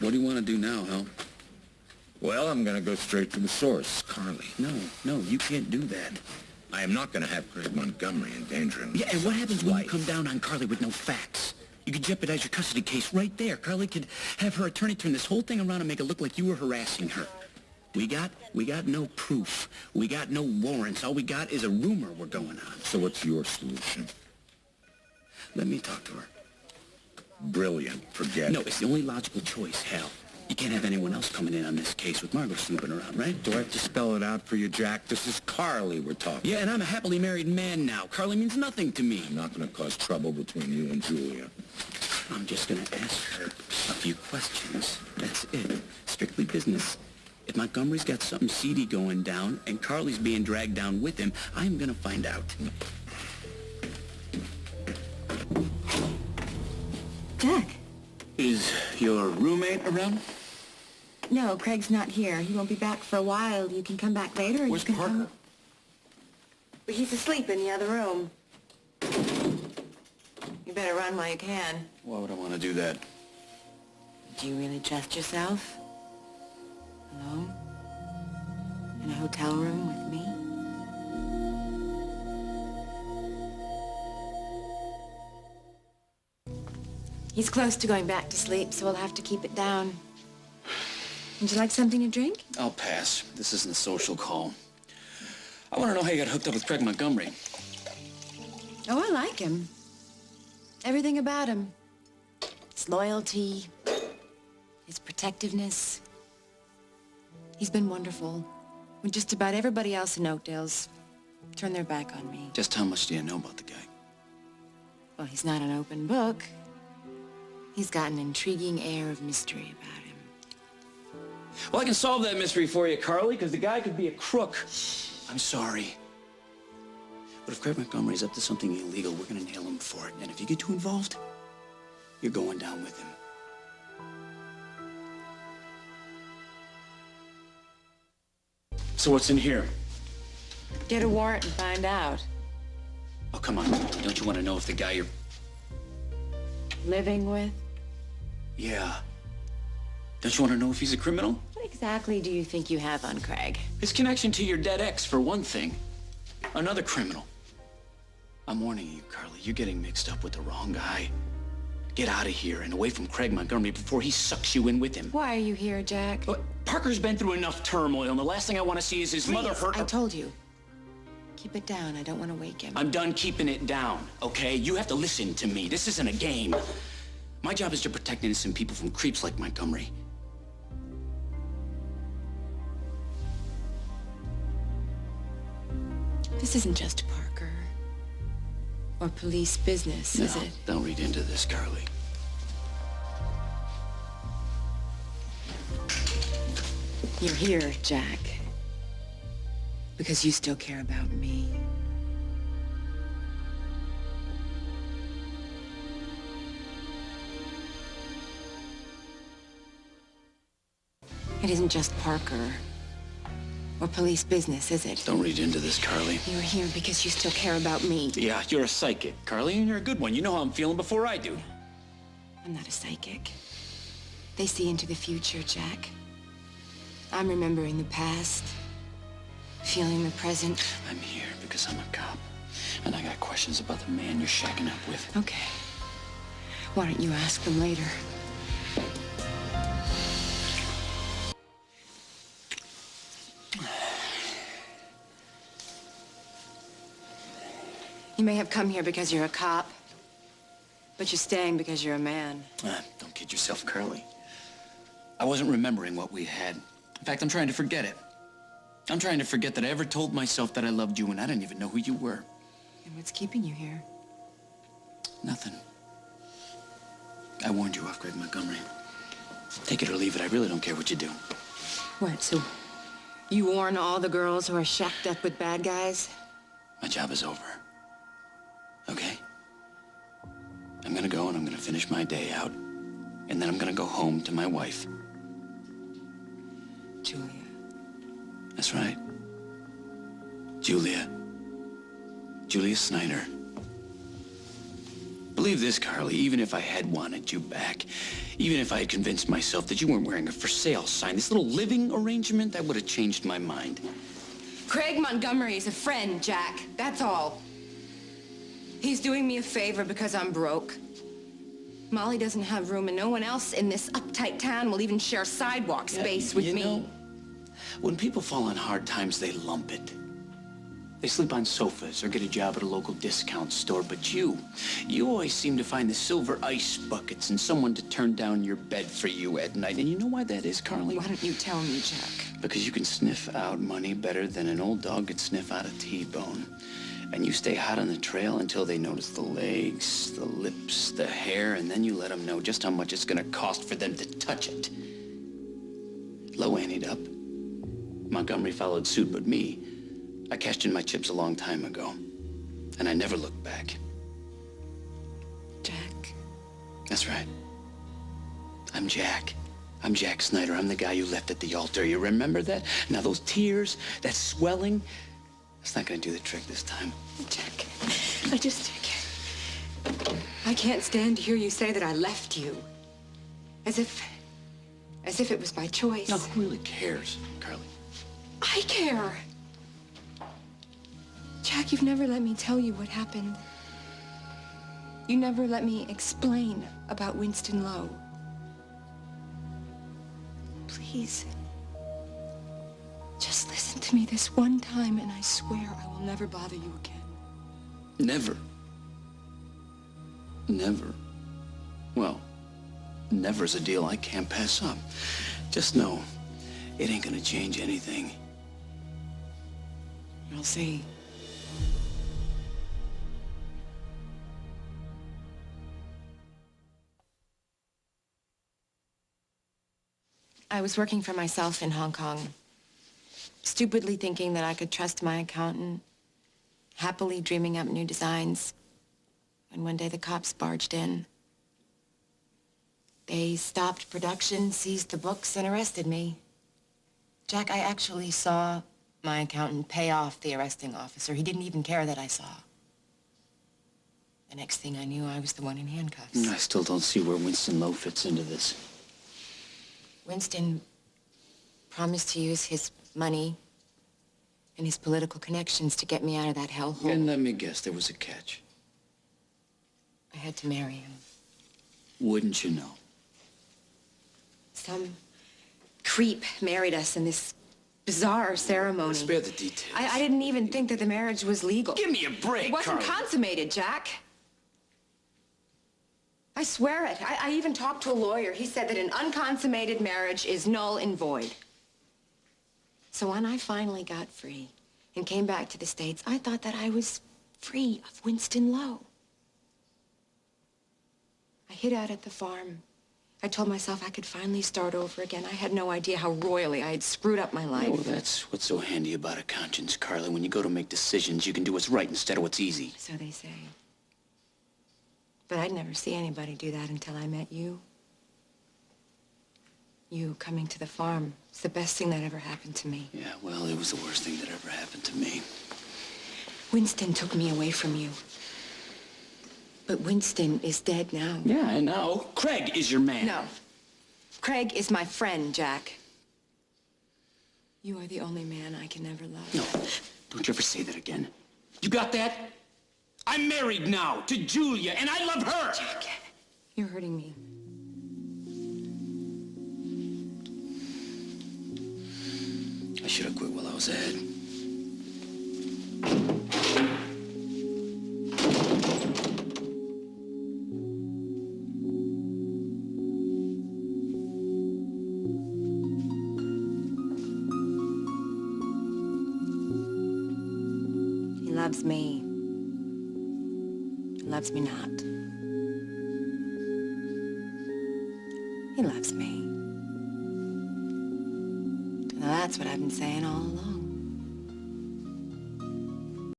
What do you want to do now, Hal? Well, I'm going to go straight to the source, Carly. No, you can't do that. I am not going to have Craig Montgomery endangering Yeah, and what happens when you life. come down on Carly with no facts? You could jeopardize your custody case right there. Carly could have her attorney turn this whole thing around and make it look like you were harassing her. We got no proof. We got no warrants. All we got is a rumor we're going on. So what's your solution? Let me talk to her. Brilliant. Forget No, it. it's the only logical choice, Hal. You can't have anyone else coming in on this case with Margot snooping around, right? Do I have to spell it out for you, Jack? This is Carly we're talking. Yeah, and I'm a happily married man now. Carly means nothing to me. I'm not going to cause trouble between you and Julia. I'm just going to ask her a few questions. That's it. Strictly business. If Montgomery's got something seedy going down and Carly's being dragged down with him, I'm going to find out. Jack. Is your roommate around? No, Craig's not here. He won't be back for a while. You can come back later, or Where's you can Parker? come... But he's asleep in the other room. You better run while you can. Why would I want to do that? Do you really trust yourself? Alone? In a hotel room with me? He's close to going back to sleep, so we'll have to keep it down. Would you like something to drink? I'll pass. This isn't a social call. I want to know how you got hooked up with Craig Montgomery. Oh, I like him. Everything about him. His loyalty, his protectiveness. He's been wonderful. When just about everybody else in Oakdale's turned their back on me. Just how much do you know about the guy? Well, he's not an open book. He's got an intriguing air of mystery about him. Well, I can solve that mystery for you, Carly, because the guy could be a crook. I'm sorry. But if Craig Montgomery's up to something illegal, we're going to nail him for it. And if you get too involved, you're going down with him. So what's in here? Get a warrant and find out. Oh, come on. Don't you want to know if the guy you're... Living with? Yeah. Don't you want to know if he's a criminal? What exactly do you think you have on Craig? His connection to your dead ex, for one thing. Another criminal. I'm warning you, Carly. You're getting mixed up with the wrong guy. Get out of here and away from Craig Montgomery before he sucks you in with him. Why are you here, Jack? Look, Parker's been through enough turmoil, and the last thing I want to see is his mother hurt. I told you. Keep it down. I don't want to wake him. I'm done keeping it down, okay? You have to listen to me. This isn't a game. My job is to protect innocent people from creeps like Montgomery. This isn't just Parker. Or police business, is No, it? don't read into this, Carly. You're here, Jack. Because you still care about me. It isn't just Parker. Or police business, is it? Don't read into this, Carly. You're here because you still care about me. Yeah, you're a psychic, Carly, and you're a good one. You know how I'm feeling before I do. I'm not a psychic. They see into the future, Jack. I'm remembering the past, feeling the present. I'm here because I'm a cop, and I got questions about the man you're shacking up with. Okay. Why don't you ask them later? You may have come here because you're a cop, but you're staying because you're a man. Don't kid yourself, Carly. I wasn't remembering what we had. In fact, I'm trying to forget it. I'm trying to forget that I ever told myself that I loved you, and I didn't even know who you were. And what's keeping you here? Nothing. I warned you off, Craig Montgomery. Take it or leave it. I really don't care what you do. What, so you warn all the girls who are shacked up with bad guys? My job is over. Okay? I'm gonna go and I'm gonna finish my day out. And then I'm gonna go home to my wife. Julia. That's right. Julia. Julia Snyder. Believe this, Carly, even if I had wanted you back, even if I had convinced myself that you weren't wearing a for sale sign, this little living arrangement, that would have changed my mind. Craig Montgomery is a friend, Jack. That's all. He's doing me a favor because I'm broke. Molly doesn't have room, and no one else in this uptight town will even share sidewalk space with me. Know, when people fall on hard times, they lump it. They sleep on sofas or get a job at a local discount store, but you always seem to find the silver ice buckets and someone to turn down your bed for you at night. And you know why that is, Carly? Why don't you tell me, Jack? Because you can sniff out money better than an old dog could sniff out a T-bone. And you stay hot on the trail until they notice the legs, the lips, the hair, and then you let them know just how much it's gonna cost for them to touch it. Lowe anteed up. Montgomery followed suit, but me, I cashed in my chips a long time ago, and I never looked back. Jack. That's right. I'm Jack. I'm Jack Snyder. I'm the guy you left at the altar. You remember that? Now those tears, that swelling, it's not gonna do the trick this time. Jack, I can't stand to hear you say that I left you. As if it was by choice. Now, who really cares, Carly? I care. Jack, you've never let me tell you what happened. You never let me explain about Winston Lowe. Please, just listen to me this one time, and I swear I will never bother you again. Never. Never. Well, never's a deal I can't pass up. Just know, it ain't gonna change anything. You'll see. I was working for myself in Hong Kong, stupidly thinking that I could trust my accountant, happily dreaming up new designs, when one day the cops barged in. They stopped production, seized the books, and arrested me. Jack, I actually saw my accountant pay off the arresting officer. He didn't even care that I saw. The next thing I knew, I was the one in handcuffs. I still don't see where Winston Lowe fits into this. Winston promised to use his money and his political connections to get me out of that hellhole. And let me guess, there was a catch. I had to marry him. Wouldn't you know? Some creep married us in this bizarre ceremony. Spare the details. I didn't even think that the marriage was legal. Give me a break, It wasn't Carly. consummated, Jack. I swear it. I even talked to a lawyer. He said that an unconsummated marriage is null and void. So when I finally got free and came back to the States, I thought that I was free of Winston Lowe. I hid out at the farm. I told myself I could finally start over again. I had no idea how royally I had screwed up my life. Oh, that's what's so handy about a conscience, Carly. When you go to make decisions, you can do what's right instead of what's easy. So they say. But I'd never see anybody do that until I met you. You coming to the farm. It's the best thing that ever happened to me. Yeah, well, it was the worst thing that ever happened to me. Winston took me away from you. But Winston is dead now. Yeah, I know. Craig is your man. No. Craig is my friend, Jack. You are the only man I can ever love. No, don't you ever say that again. You got that? I'm married now to Julia, and I love her! Jack, you're hurting me. I should have quit while I was ahead. He loves me. He loves me not. He loves me. Now that's what I've been saying all along.